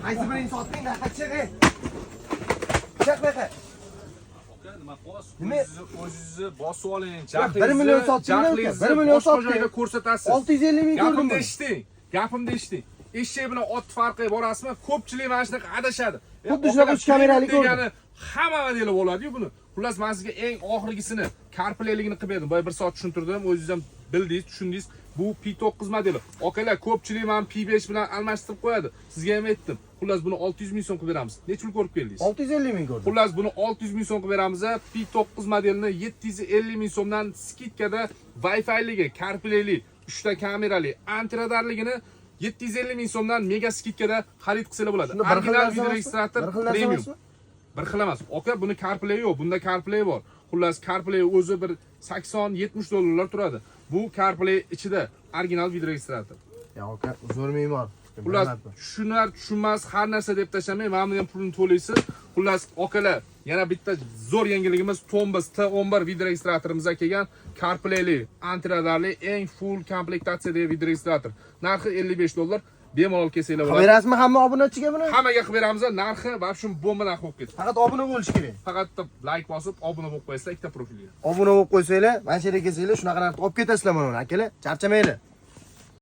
Qaysi birini sotding, naqa chiq. Chiq naqa. Nima o'zingizni bosib oling. 1 million sotdingmi? 1 million sotding. Joyga ko'rsatasiz. 650 ming ko'rdim. Gapimni eshiting. Eshak bilan ot farqiga borasizmi? Ko'pchilik mana shunaqa adashadi. Xuddi shunaqa 3 kamerali ko'rdim. Hamma modeli bo'ladi-yu buni. Xullas men sizga eng oxirgisini, CarPlay'ligini qilib berdim. Boya 1 soat tushuntirdim. O'zingiz ham bildingiz, tushundingiz. Bu P9 modeli. Akalar, ko'pchilik men P5 bilan almashtirib qo'yadi. Sizga ham aytdim. Xullas buni 600 ming so'm qilib beramiz. Necha pul ko'rib keldingiz? 650 ming ko'rdim. Xullas buni 600 ming so'm qilib beramiz. P9 modelini 750 ming so'mdan skidkada Wi-Fi'ligi, CarPlay'li, 3 ta kamerali, antiradarligini 750 ming so'mdan mega skidkada xarid qilsanglar bo'ladi. Original video registrator premium. Bir xil emas. Aka, buni CarPlay yo'q, bunda CarPlay bor. Xullas CarPlay o'zi bir 80-70 dollarlar turadi. Bu CarPlay ichida original video registrator. Ya aka, zo'r me'mor. Xullas, tushunmas har narsa deb tashamang, mana bundan pulni to'laysiz. Xullas, akalar, yana bitta zo'r yangiligimiz Tombas T11 video registratorimizga kelgan CarPlay'li, antiradarli, eng full komplektatsiyadagi video registrator. Narxi 55 dollar. Bemalol kelsanglar bo'ladi. Qilib berasizmi hamma obunachiga buni? Hammaga qilib beramiz. Narxi va shu bomba narxi bo'lib ketdi. Faqat obuna bo'lish kerak. Faqat like bosib, obuna bo'lib qo'yasizlar ikkita profilga. Obuna bo'lib qo'ysanglar, mana shu yerga kelsanglar, shunaqa narxda olib ketasizlar mana uni, akalar. Charchamanglar.